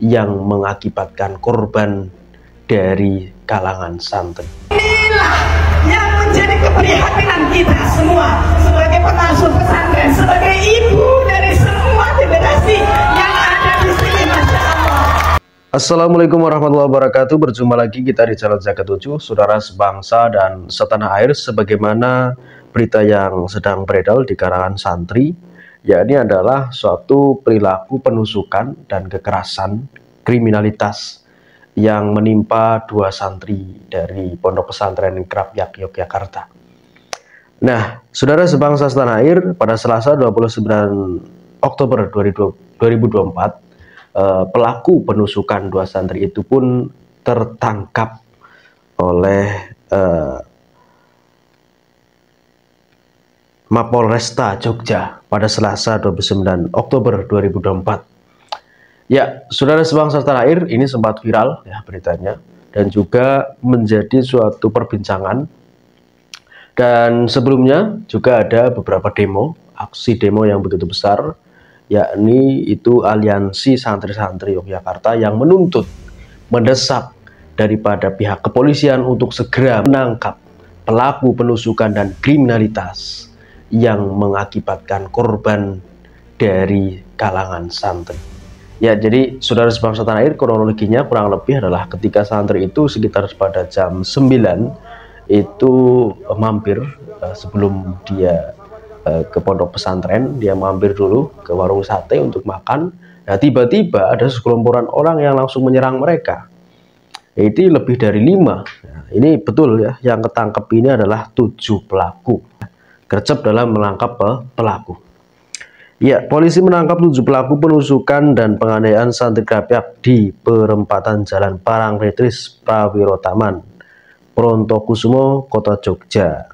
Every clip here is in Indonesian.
yang mengakibatkan korban dari kalangan santri. Inilah yang menjadi keprihatinan kita semua sebagai pengasuh pesantren, sebagai ibu dari semua generasi yang ada di sini, Masya Allah. Assalamualaikum warahmatullahi wabarakatuh. Berjumpa lagi kita di channel Zakat 7, saudara sebangsa dan setanah air. Sebagaimana berita yang sedang beredar di kalangan santri, yakni adalah suatu perilaku penusukan dan kekerasan kriminalitas yang menimpa dua santri dari Pondok Pesantren Krapyak, Yogyakarta. Nah, saudara sebangsa setanah air, pada Selasa 29 Oktober 2024, pelaku penusukan dua santri itu pun tertangkap oleh Mapolresta Jogja pada Selasa 29 Oktober 2024. Ya, saudara sebangsa tanah air, ini sempat viral ya beritanya dan juga menjadi suatu perbincangan. Dan sebelumnya juga ada beberapa aksi demo yang begitu besar, yakni itu aliansi santri-santri Yogyakarta yang menuntut, mendesak daripada pihak kepolisian untuk segera menangkap pelaku penusukan dan kriminalitas yang mengakibatkan korban dari kalangan santri. Ya, jadi saudara sebangsa tanah air, kronologinya kurang lebih adalah ketika santri itu sekitar pada jam 9 itu mampir, sebelum dia ke pondok pesantren, dia mampir dulu ke warung sate untuk makan. Nah, tiba-tiba ada sekelompokan orang yang langsung menyerang mereka. Itu lebih dari 5. Nah, ini betul ya, yang ketangkep ini adalah 7 pelaku. Gercep dalam menangkap pelaku. Ya, polisi menangkap 7 pelaku penusukan dan penganiayaan santri Krapyak di perempatan Jalan Parangtritis Prawirotaman, Prontokusumo, Kota Jogja.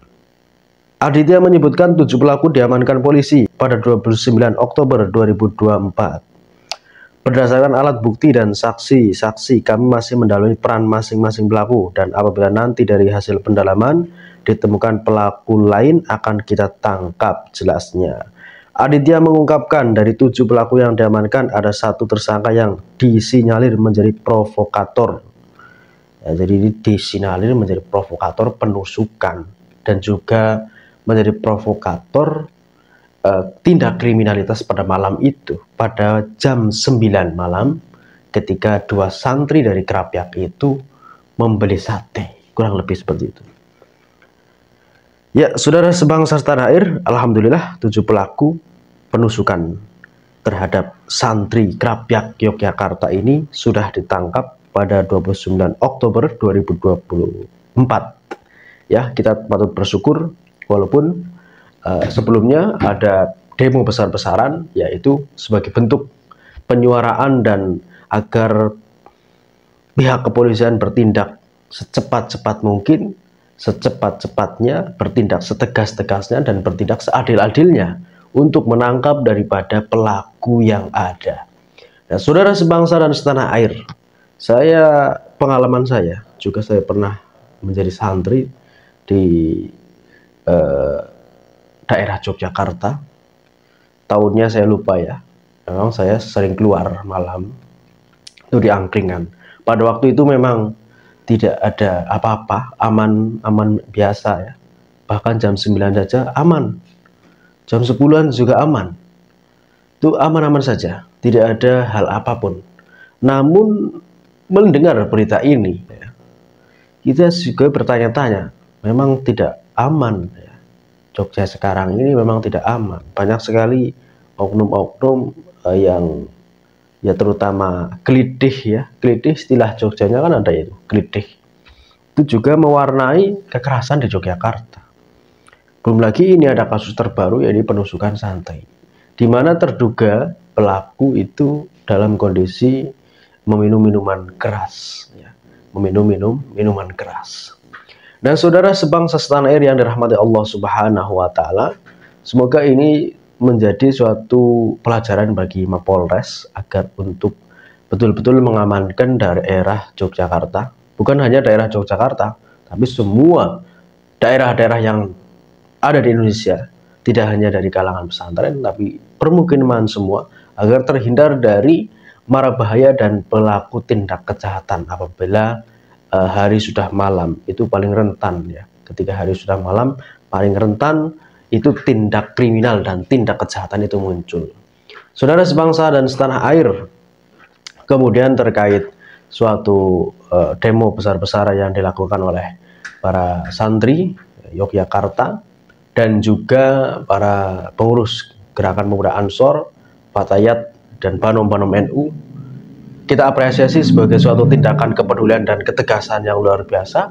Aditya menyebutkan 7 pelaku diamankan polisi pada 29 Oktober 2024. Berdasarkan alat bukti dan saksi-saksi, kami masih mendalami peran masing-masing pelaku, dan apabila nanti dari hasil pendalaman ditemukan pelaku lain akan kita tangkap, jelasnya. Aditya mengungkapkan dari 7 pelaku yang diamankan ada 1 tersangka yang disinyalir menjadi provokator. Ya, jadi ini disinyalir menjadi provokator penusukan dan juga menjadi provokator tindak kriminalitas pada malam itu, pada jam 9 malam ketika 2 santri dari Krapyak itu membeli sate, kurang lebih seperti itu. Ya, saudara sebangsa tanah air, alhamdulillah 7 pelaku penusukan terhadap santri Krapyak Yogyakarta ini sudah ditangkap pada 29 Oktober 2024. Ya, kita patut bersyukur walaupun sebelumnya ada demo besar-besaran, yaitu sebagai bentuk penyuaraan dan agar pihak kepolisian bertindak secepat-cepat mungkin, secepat-cepatnya, bertindak setegas-tegasnya dan bertindak seadil-adilnya untuk menangkap daripada pelaku yang ada. Nah, saudara sebangsa dan setanah air, pengalaman saya juga, saya pernah menjadi santri di daerah Yogyakarta. Tahunnya saya lupa ya. Memang saya sering keluar malam itu di angkringan. Pada waktu itu memang tidak ada apa-apa, aman biasa ya. Bahkan jam 9 saja aman. Jam 10-an juga aman. Itu aman-aman saja, tidak ada hal apapun. Namun mendengar berita ini ya, kita juga bertanya-tanya, memang tidak aman ya. Jogja sekarang ini memang tidak aman. Banyak sekali oknum-oknum yang ya terutama gelidih ya. Gelidih, istilah Jogjanya kan ada itu, gelidih. Itu juga mewarnai kekerasan di Yogyakarta. Belum lagi ini ada kasus terbaru, yaitu penusukan santri, di mana terduga pelaku itu dalam kondisi meminum minuman keras ya. Meminum minuman keras. Dan saudara sebangsa setanah air yang dirahmati Allah Subhanahu wa Ta'ala, semoga ini menjadi suatu pelajaran bagi Mapolres agar untuk betul-betul mengamankan daerah Yogyakarta. Bukan hanya daerah Yogyakarta, tapi semua daerah-daerah yang ada di Indonesia, tidak hanya dari kalangan pesantren, tapi permukiman semua, agar terhindar dari mara bahaya dan pelaku tindak kejahatan apabila hari sudah malam. Itu paling rentan ya. Ketika hari sudah malam paling rentan itu tindak kriminal dan tindak kejahatan itu muncul. Saudara sebangsa dan setanah air, kemudian terkait suatu demo besar-besaran yang dilakukan oleh para santri Yogyakarta dan juga para pengurus Gerakan Pemuda Ansor, Fatayat, dan Banom-Banom NU, kita apresiasi sebagai suatu tindakan kepedulian dan ketegasan yang luar biasa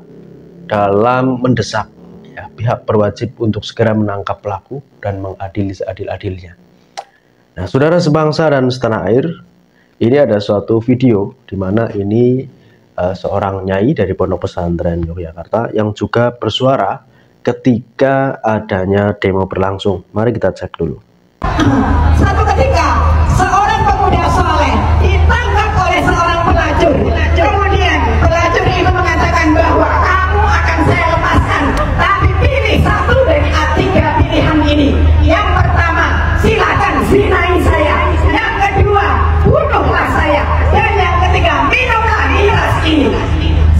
dalam mendesak ya, pihak berwajib untuk segera menangkap pelaku dan mengadili seadil-adilnya. Nah, saudara sebangsa dan setanah air, ini ada suatu video di mana ini seorang nyai dari Pondok Pesantren Yogyakarta yang juga bersuara ketika adanya demo berlangsung. Mari kita cek dulu. Satu ketika seorang pemuda soleh ditangkap oleh seorang pelacur. Kemudian pelacur itu mengatakan bahwa kamu akan saya lepaskan, tapi pilih satu dari tiga pilihan ini. Yang pertama, silakan zinai saya. Yang kedua, bunuhlah saya. Dan yang ketiga, minumlah miras ini.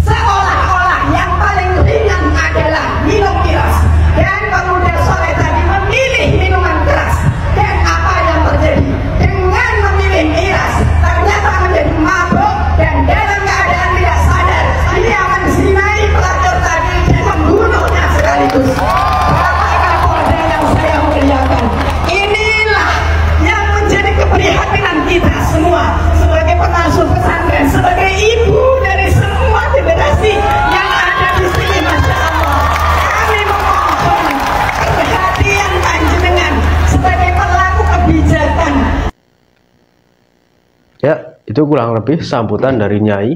Seolah-olah yang paling ringan adalah minum miras. Dan pemuda soleh tadi memilih minuman keras. Dan apa yang terjadi? Dengan memilih miras, ternyata menjadi mabuk dan dalam keadaan tidak sadar, dia menzinai pelacur tadi dan membunuhnya sekaligus. Bapak Kapolda yang saya muliakan, inilah yang menjadi keprihatinan kita semua sebagai pengasuh pesantren, sebagai ibu dari semua generasi yang ada di sini. Masya Allah, kami memohon perhatian panjenengan sebagai pelaku kebijakan. Ya, itu kurang lebih sambutan dari nyai.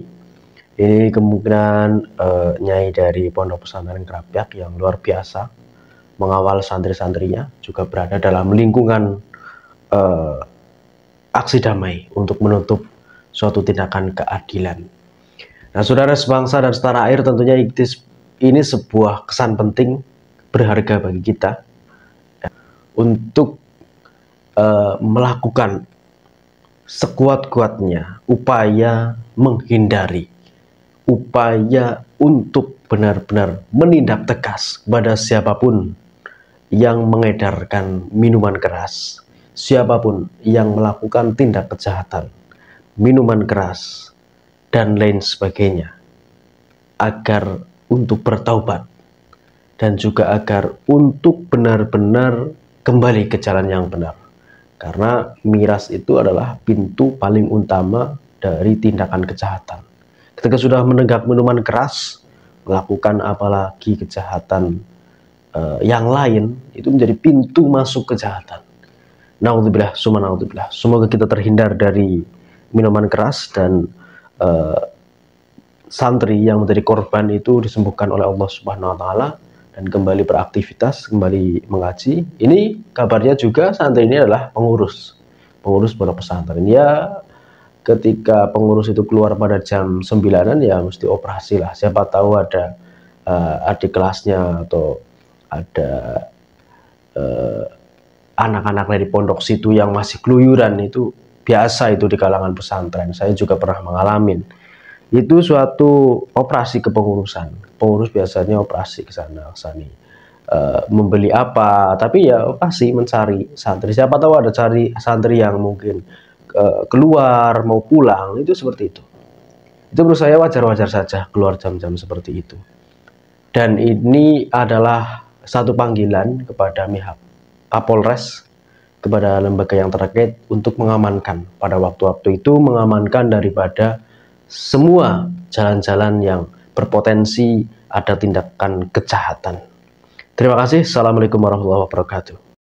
Ini kemungkinan nyai dari Pondok Pesantren Krapyak yang luar biasa mengawal santri-santrinya, juga berada dalam lingkungan aksi damai untuk menutup suatu tindakan keadilan. Nah, saudara sebangsa dan setanah air, tentunya ini sebuah kesan penting berharga bagi kita ya, untuk melakukan sekuat-kuatnya upaya menghindari, upaya untuk benar-benar menindak tegas kepada siapapun yang mengedarkan minuman keras, siapapun yang melakukan tindak kejahatan, minuman keras, dan lain sebagainya, agar untuk bertaubat dan juga agar untuk benar-benar kembali ke jalan yang benar. Karena miras itu adalah pintu paling utama dari tindakan kejahatan. Ketika sudah menenggak minuman keras, melakukan apalagi kejahatan yang lain, itu menjadi pintu masuk kejahatan. Naudzubillah, summa naudzubillah. Semoga kita terhindar dari minuman keras dan santri yang menjadi korban itu disembuhkan oleh Allah Subhanahu wa Ta'ala dan kembali beraktivitas, kembali mengaji. Ini kabarnya juga santri ini adalah pengurus pondok pesantren. Ya, ketika pengurus itu keluar pada jam 9-an ya mesti operasi lah. Siapa tahu ada adik kelasnya atau ada anak-anak dari pondok situ yang masih keluyuran. Itu biasa itu di kalangan pesantren. Saya juga pernah mengalami. Itu suatu operasi kepengurusan. Pengurus biasanya operasi ke sana ke sini, membeli apa, tapi ya operasi mencari santri. Siapa tahu ada cari santri yang mungkin keluar mau pulang, itu seperti itu. Itu menurut saya wajar-wajar saja keluar jam-jam seperti itu. Dan ini adalah satu panggilan kepada pihak Kapolres, kepada lembaga yang terkait untuk mengamankan pada waktu-waktu itu, mengamankan daripada semua jalan-jalan yang berpotensi ada tindakan kejahatan. Terima kasih. Assalamualaikum warahmatullahi wabarakatuh.